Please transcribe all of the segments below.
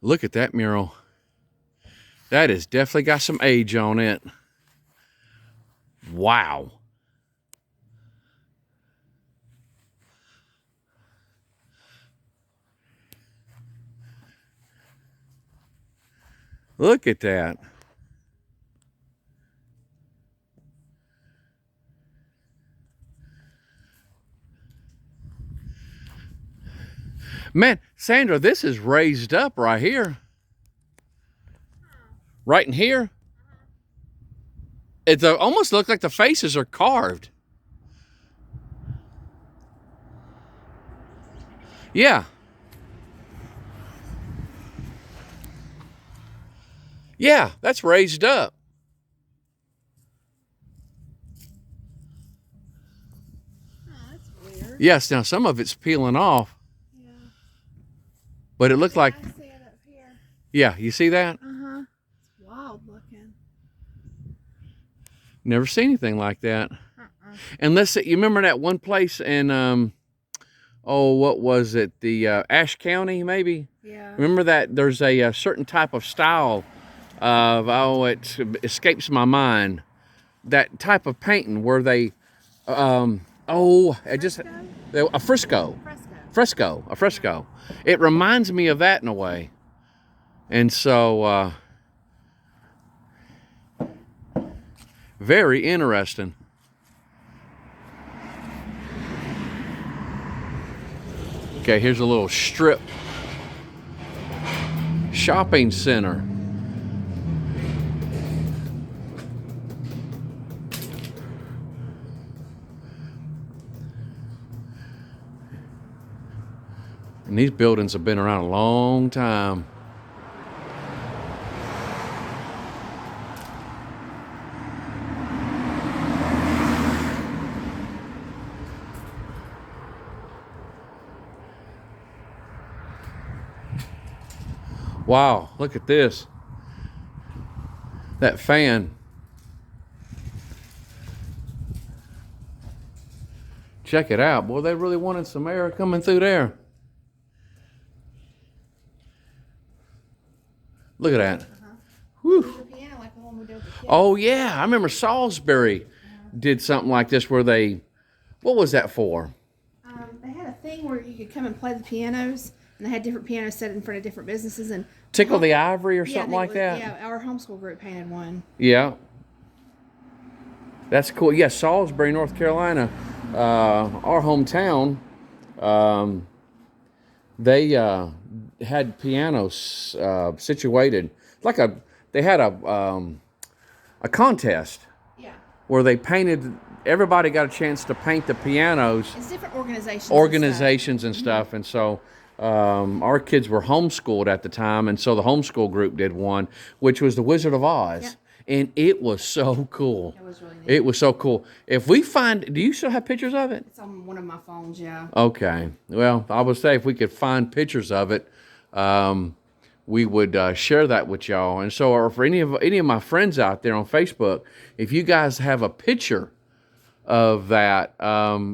Look at that mural. That has definitely got some age on it. Wow. Look at that. Man, Sandra, this is raised up right here. Right in here. It almost looks like the faces are carved. Yeah. Yeah, that's raised up. Oh, that's weird. Yes, now some of it's peeling off. Yeah. But it looked like, I see it up here. yeah, you see that? Uh-huh. It's wild looking. Never seen anything like that. Uh-uh. Unless you remember that one place in, oh, what was it? The Ashe County, maybe? Yeah. Remember that there's a certain type of style of, oh, it escapes my mind. That type of painting where they, oh, it just, a fresco. A fresco. It reminds me of that in a way. And so, very interesting. Okay, here's a little strip shopping center. And these buildings have been around a long time. Wow, look at this. That fan. Check it out. Boy, they really wanted some air coming through there. Look at that. Whew. The piano, like the one we did with the kids. Oh, yeah. I remember Salisbury did something like this where they, what was that for? They had a thing where you could come and play the pianos, and they had different pianos set in front of different businesses. And Tickle the Ivory or yeah, something like that? Yeah, our homeschool group painted one. Yeah. That's cool. Yeah, Salisbury, North Carolina, our hometown, they had pianos situated. Like they had a contest. Yeah. Where they painted, everybody got a chance to paint the pianos. It's different organizations. And stuff. And so our kids were homeschooled at the time, and so the homeschool group did one, which was the Wizard of Oz. Yeah. And it was so cool. It was really neat. It was so cool. If we find, do you still have pictures of it? It's on one of my phones, yeah. Okay. Well, I would say if we could find pictures of it, we would share that with y'all. And so, or for any of my friends out there on Facebook, if you guys have a picture of that,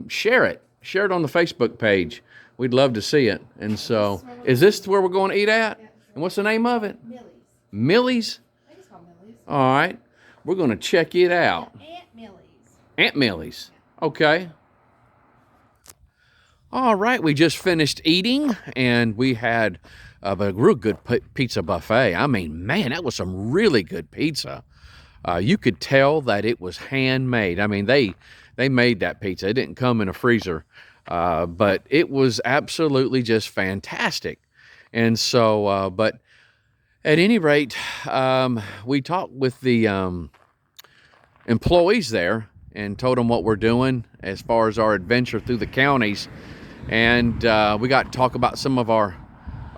share it. Share it on the Facebook page. We'd love to see it. And so, is this where we're going to eat at? And what's the name of it? Millie's. Millie's? I think it's called Millie's. All right. We're going to check it out. Aunt Millie's. Aunt Millie's. Okay. All right. We just finished eating, and we had a real good pizza buffet. I mean, man, that was some really good pizza. You could tell that it was handmade. I mean, they made that pizza. It didn't come in a freezer, but it was absolutely just fantastic. And so, but at any rate, we talked with the employees there and told them what we're doing as far as our adventure through the counties, and we got to talk about some of our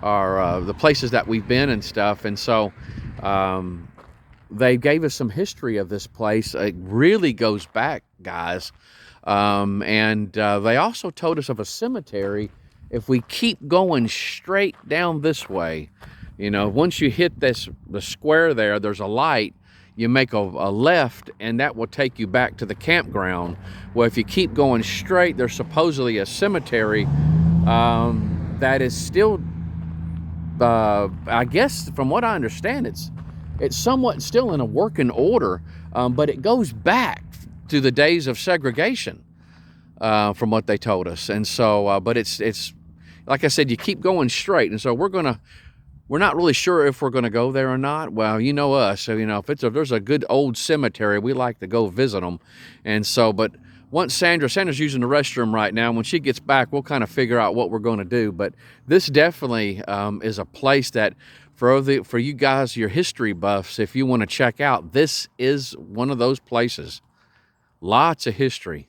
the places that we've been and stuff. And so they gave us some history of this place. It really goes back, guys. And they also told us of a cemetery. If we keep going straight down this way, you know, once you hit the square there's a light. You make a left, and that will take you back to the campground. Well, if you keep going straight, there's supposedly a cemetery that is still I guess from what I understand, it's somewhat still in a working order, but it goes back to the days of segregation, from what they told us. And so, but it's like I said, you keep going straight, and so we're not really sure if we're gonna go there or not. Well, you know us, so you know if there's a good old cemetery, we like to go visit them. And so, but once Sandra's using the restroom right now. When she gets back, we'll kind of figure out what we're going to do. But this definitely is a place that for you guys, your history buffs, if you want to check out, this is one of those places. Lots of history.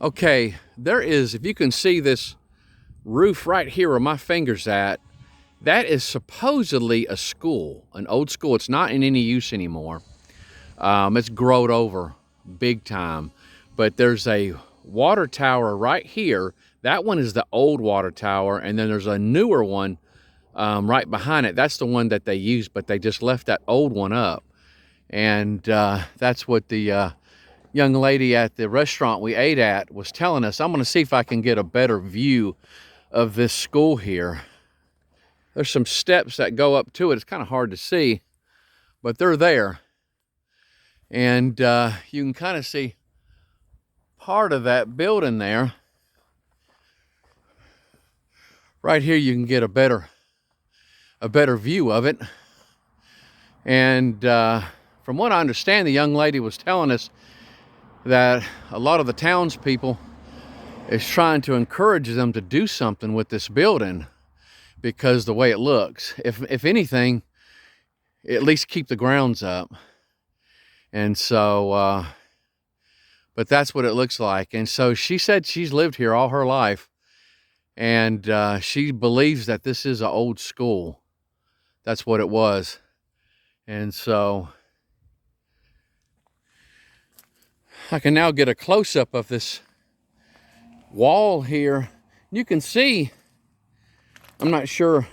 Okay, there is, if you can see this roof right here where my finger's at, that is supposedly a school, an old school. It's not in any use anymore. It's growed over big time. But there's a water tower right here. That one is the old water tower, and then there's a newer one right behind it. That's the one that they used, but they just left that old one up. And that's what the young lady at the restaurant we ate at was telling us. I'm going to see if I can get a better view of this school here. There's some steps that go up to it. It's kind of hard to see, but they're there. And you can kind of see part of that building there. Right here you can get a better view of it. And from what I understand, the young lady was telling us that a lot of the townspeople is trying to encourage them to do something with this building because the way it looks. If anything, at least keep the grounds up. And so, but that's what it looks like. And so she said she's lived here all her life, and she believes that this is an old school. That's what it was. And so I can now get a close-up of this wall here. You can see, I'm not sure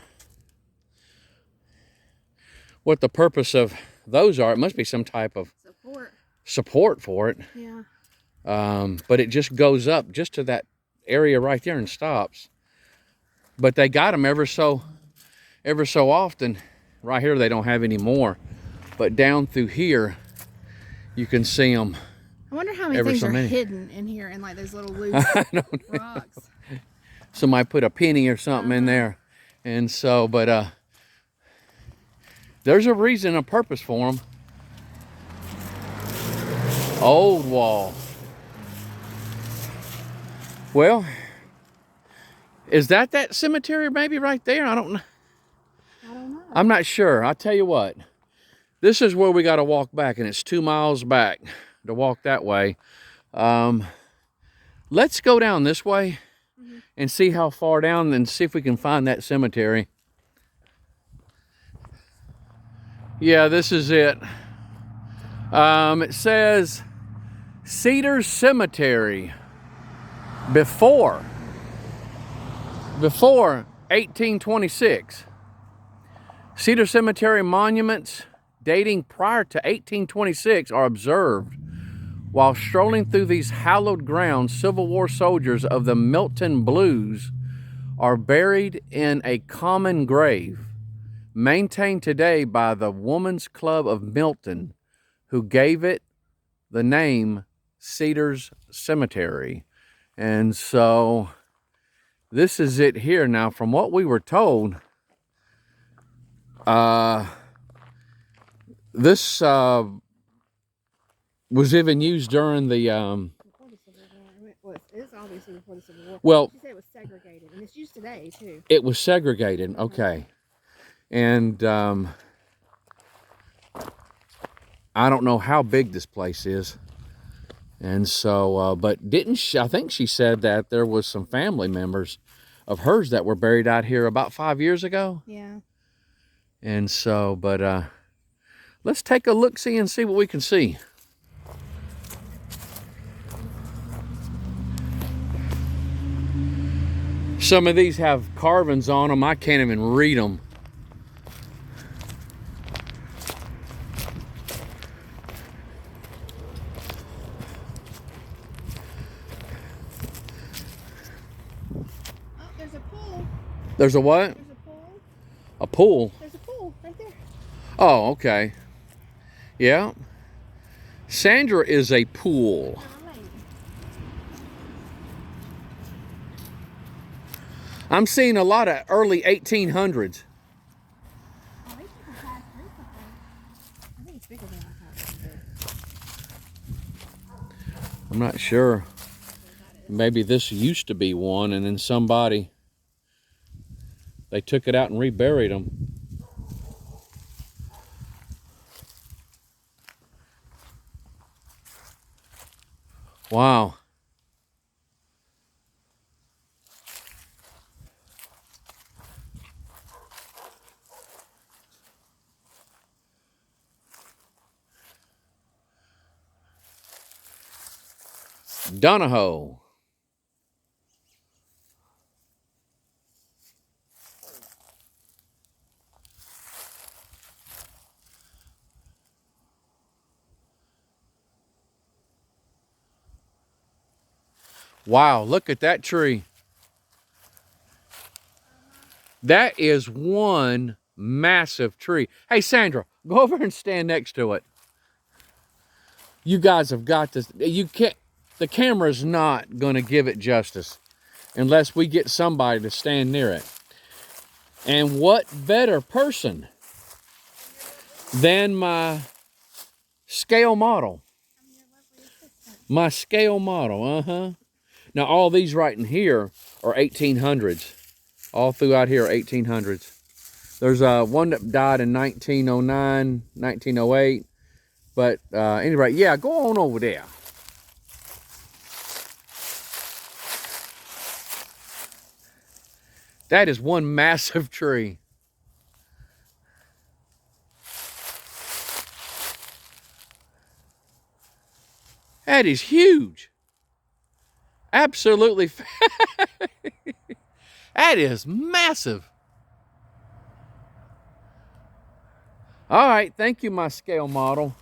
what the purpose of those are. It must be some type of support for it. Yeah. But it just goes up just to that area right there and stops. But they got them ever so often. Right here they don't have any more, but down through here you can see them. I wonder how many things are hidden in here in like those little loose rocks. Somebody put a penny or something in there. And so, but there's a reason, a purpose for them. Old wall. Well, is that cemetery maybe right there? I don't know. I'm not sure. I'll tell you what. This is where we got to walk back, and it's 2 miles back to walk that way. Let's go down this way and see how far down and see if we can find that cemetery. Yeah, this is it. It says Cedars Cemetery before 1826. Cedar Cemetery monuments dating prior to 1826 are observed. While strolling through these hallowed grounds, Civil War soldiers of the Milton Blues are buried in a common grave, maintained today by the Women's Club of Milton, who gave it the name Cedars Cemetery. And so this is it here. Now, from what we were told, this was even used during the Before the Civil War. It is obviously before the Civil War. Well, she said it was segregated, and it's used today too. It was segregated, okay. And I don't know how big this place is. And so, but didn't she, I think she said that there was some family members of hers that were buried out here about 5 years ago. Yeah. And so, but let's take a look-see and see what we can see. Some of these have carvings on them. I can't even read them. Oh, there's a pool. There's a what? There's a pool. A pool? There's a pool right there. Oh, okay. Yeah. Sandra is a pool. I'm seeing a lot of early 1800s. Oh, these people pass through something. I think it's bigger than I thought. I'm not sure. Maybe this used to be one, and then somebody, they took it out and reburied them. Wow. Donahoe. Wow, look at that tree. That is one massive tree. Hey, Sandra, go over and stand next to it. You guys have got this. You can't, the camera's not going to give it justice unless we get somebody to stand near it. And what better person than my scale model? My scale model, Now, all these right in here are 1800s. All throughout here are 1800s. There's one that died in 1909, 1908. But anyway, yeah, go on over there. That is one massive tree. That is huge. Absolutely. That is massive. All right, thank you, my scale model.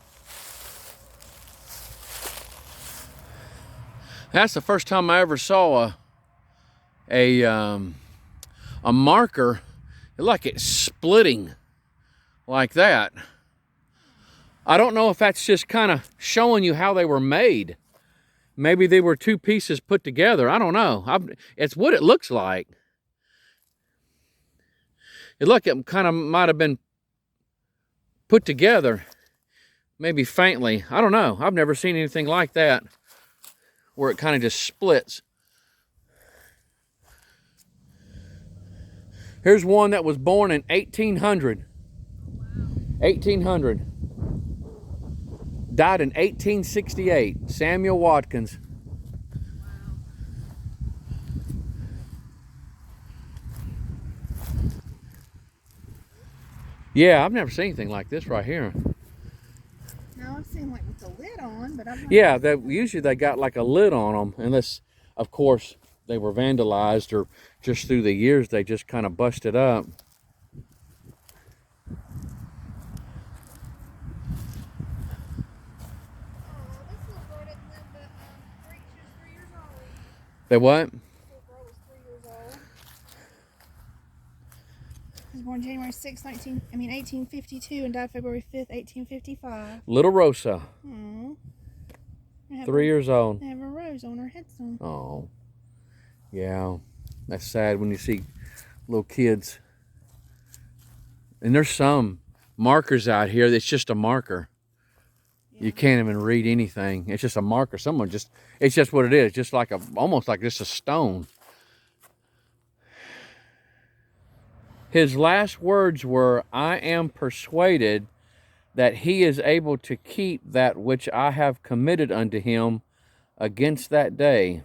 That's the first time I ever saw a marker like it's splitting like that. I don't know if that's just kind of showing you how they were made. Maybe they were two pieces put together. I don't know. It's what it looks like. It look, it kind of might have been put together, maybe faintly. I don't know. I've never seen anything like that where it kind of just splits. Here's one that was born in 1800. 1800. Died in 1868. Samuel Watkins. Yeah, I've never seen anything like this right here. No, I've seen like with the lid on, but I've Yeah, usually they got like a lid on them, unless, of course, they were vandalized or just through the years they just kind of busted up. They what? He was born January 6, 1852 and died February 5th, 1855. Little Rosa. Aww. 3 years old. They have a rose on her headstone. Oh. Yeah. That's sad when you see little kids. And there's some markers out here that's just a marker. Yeah. You can't even read anything. It's just a marker. It's just what it is. Just like almost like just a stone. His last words were, "I am persuaded that he is able to keep that which I have committed unto him against that day.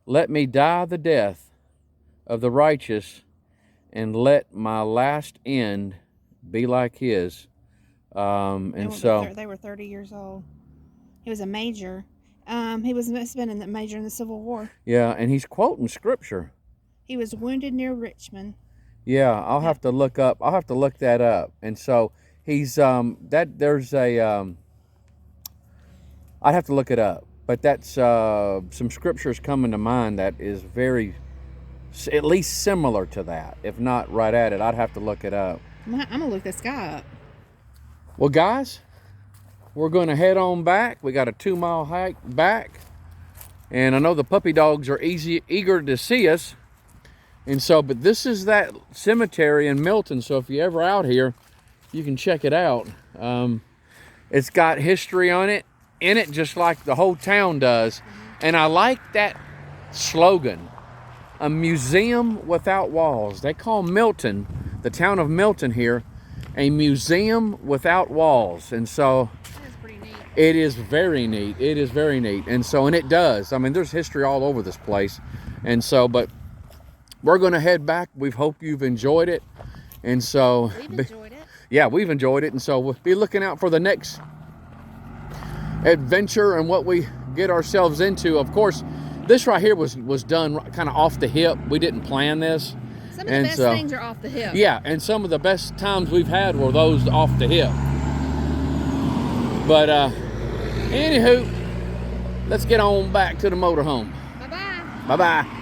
Let me die the death of the righteous, and let my last end be like his." They were 30 years old. He was a major. He must have been a major in the Civil War. Yeah, and he's quoting scripture. He was wounded near Richmond. Yeah, I'll have to look that up. And so he's I'd have to look it up. But that's some scriptures coming to mind that is very at least similar to that, if not right at it. I'd have to look it up. I'm gonna look this guy up. Well, guys, we're going to head on back. We got a 2-mile hike back, and I know the puppy dogs are eager to see us. And so, but this is that cemetery in Milton, so if you're ever out here, you can check it out. It's got history in it, just like the whole town does. And I like that slogan, a museum without walls. They call Milton, the town of Milton here, a museum without walls. And so That is pretty neat. it is very neat. It is very neat. And so, and it does. I mean, there's history all over this place. And so, but we're going to head back. We hope you've enjoyed it. And so, We've enjoyed it. yeah, we've enjoyed it. And so we'll be looking out for the next adventure and what we get ourselves into. Of course, this right here was done kind of off the hip. We didn't plan this. Some of the best things are off the hip. Yeah, and some of the best times we've had were those off the hip. But anywho, let's get on back to the motorhome. Bye-bye. Bye-bye.